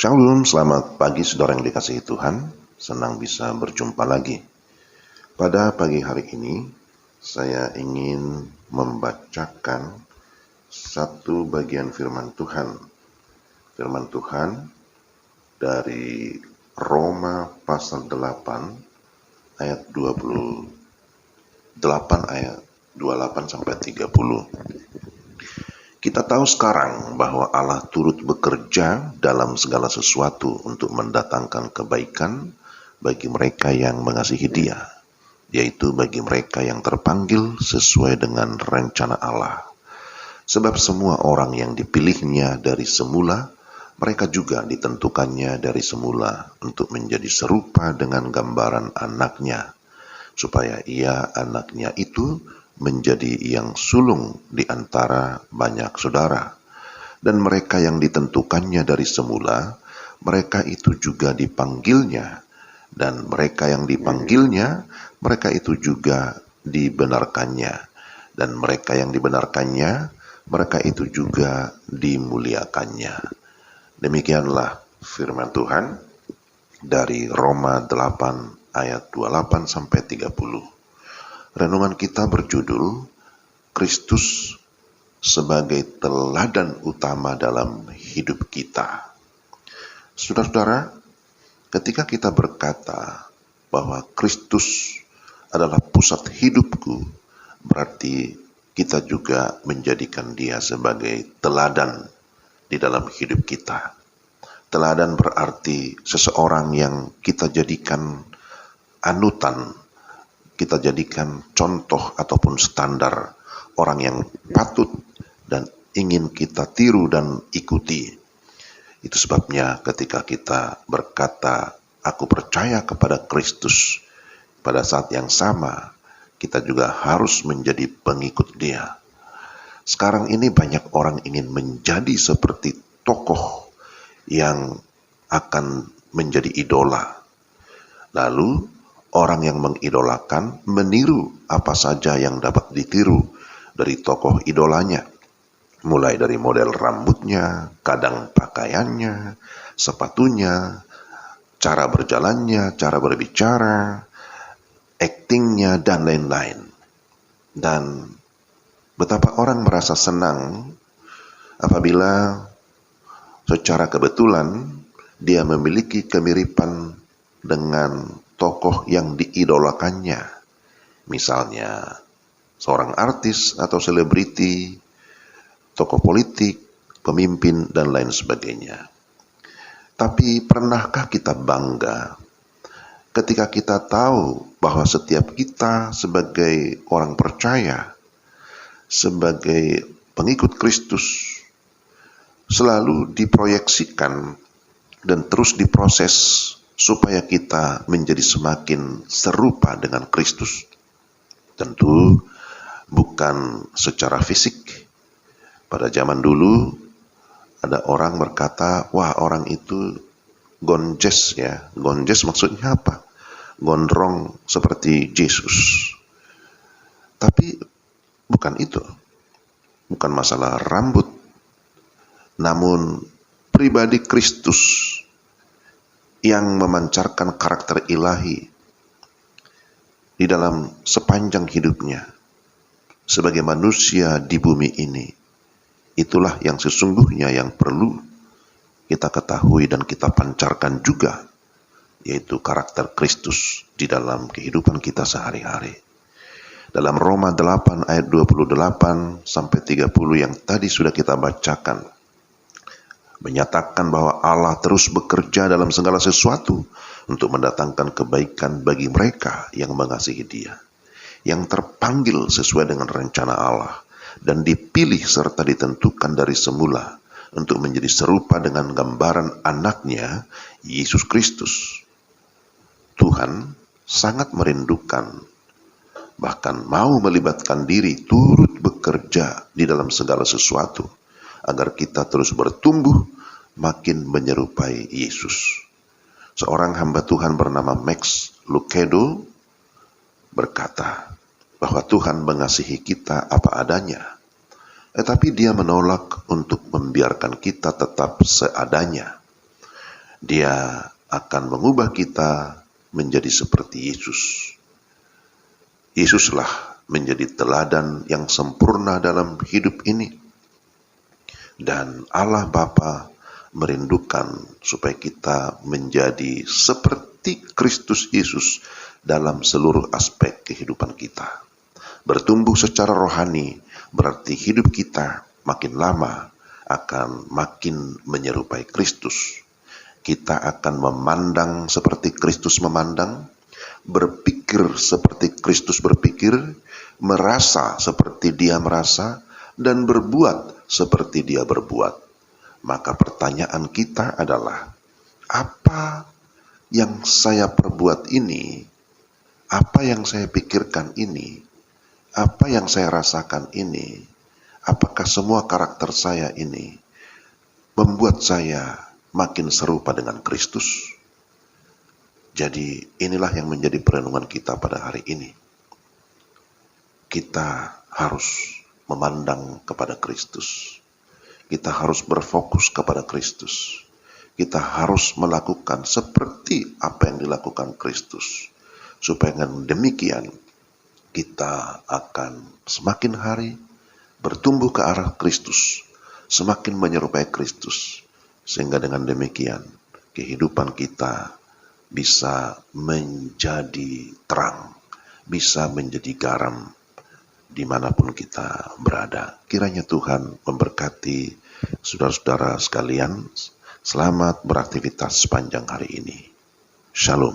Shalom, selamat pagi saudara yang dikasihi Tuhan. Senang bisa berjumpa lagi. Pada pagi hari ini, saya ingin membacakan satu bagian firman Tuhan. Firman Tuhan dari Roma pasal 8 ayat 28 ayat 28 sampai 30. Kita tahu sekarang bahwa Allah turut bekerja dalam segala sesuatu untuk mendatangkan kebaikan bagi mereka yang mengasihi Dia, yaitu bagi mereka yang terpanggil sesuai dengan rencana Allah. Sebab semua orang yang dipilihnya dari semula, mereka juga ditentukannya dari semula untuk menjadi serupa dengan gambaran anaknya, supaya ia anaknya itu menjadi yang sulung di antara banyak saudara. Dan mereka yang ditentukannya dari semula, mereka itu juga dipanggilnya. Dan mereka yang dipanggilnya, mereka itu juga dibenarkannya. Dan mereka yang dibenarkannya, mereka itu juga dimuliakannya. Demikianlah firman Tuhan dari Roma 8 ayat 28 sampai 30. Renungan kita berjudul Kristus sebagai teladan utama dalam hidup kita. Saudara-saudara, ketika kita berkata bahwa Kristus adalah pusat hidupku, berarti kita juga menjadikan Dia sebagai teladan di dalam hidup kita. Teladan berarti seseorang yang kita jadikan anutan, kita jadikan contoh ataupun standar orang yang patut dan ingin kita tiru dan ikuti. Itu sebabnya ketika kita berkata, aku percaya kepada Kristus, pada saat yang sama kita juga harus menjadi pengikut Dia. Sekarang ini banyak orang ingin menjadi seperti tokoh yang akan menjadi idola. Lalu orang yang mengidolakan meniru apa saja yang dapat ditiru dari tokoh idolanya. Mulai dari model rambutnya, kadang pakaiannya, sepatunya, cara berjalannya, cara berbicara, aktingnya, dan lain-lain. Dan betapa orang merasa senang apabila secara kebetulan dia memiliki kemiripan dengan tokoh yang diidolakannya, misalnya seorang artis atau selebriti, tokoh politik, pemimpin, dan lain sebagainya. Tapi pernahkah kita bangga ketika kita tahu bahwa setiap kita sebagai orang percaya, sebagai pengikut Kristus, selalu diproyeksikan dan terus diproses supaya kita menjadi semakin serupa dengan Kristus. Tentu bukan secara fisik. Pada zaman dulu ada orang berkata, wah orang itu gonjes ya. Gonjes maksudnya apa? Gondrong seperti Yesus. Tapi bukan itu. Bukan masalah rambut. Namun pribadi Kristus yang memancarkan karakter ilahi di dalam sepanjang hidupnya sebagai manusia di bumi ini. Itulah yang sesungguhnya yang perlu kita ketahui dan kita pancarkan juga, yaitu karakter Kristus di dalam kehidupan kita sehari-hari. Dalam Roma 8 ayat 28 sampai 30 yang tadi sudah kita bacakan, menyatakan bahwa Allah terus bekerja dalam segala sesuatu untuk mendatangkan kebaikan bagi mereka yang mengasihi Dia, yang terpanggil sesuai dengan rencana Allah, dan dipilih serta ditentukan dari semula untuk menjadi serupa dengan gambaran anaknya, Yesus Kristus. Tuhan sangat merindukan, bahkan mau melibatkan diri turut bekerja di dalam segala sesuatu, agar kita terus bertumbuh makin menyerupai Yesus. Seorang hamba Tuhan bernama Max Lucado berkata bahwa Tuhan mengasihi kita apa adanya, tetapi Dia menolak untuk membiarkan kita tetap seadanya. Dia akan mengubah kita menjadi seperti Yesus. Yesuslah menjadi teladan yang sempurna dalam hidup ini. Dan Allah Bapa merindukan supaya kita menjadi seperti Kristus Yesus dalam seluruh aspek kehidupan kita. Bertumbuh secara rohani berarti hidup kita makin lama akan makin menyerupai Kristus. Kita akan memandang seperti Kristus memandang, berpikir seperti Kristus berpikir, merasa seperti Dia merasa, dan berbuat seperti Dia berbuat. Maka pertanyaan kita adalah, apa yang saya perbuat ini, apa yang saya pikirkan ini, apa yang saya rasakan ini, apakah semua karakter saya ini membuat saya makin serupa dengan Kristus? Jadi inilah yang menjadi perenungan kita pada hari ini. Kita harus memandang kepada Kristus. Kita harus berfokus kepada Kristus. Kita harus melakukan seperti apa yang dilakukan Kristus. Supaya dengan demikian kita akan semakin hari bertumbuh ke arah Kristus, semakin menyerupai Kristus. Sehingga dengan demikian kehidupan kita bisa menjadi terang, bisa menjadi garam dimanapun kita berada. Kiranya Tuhan memberkati saudara-saudara sekalian. Selamat beraktivitas sepanjang hari ini. Shalom.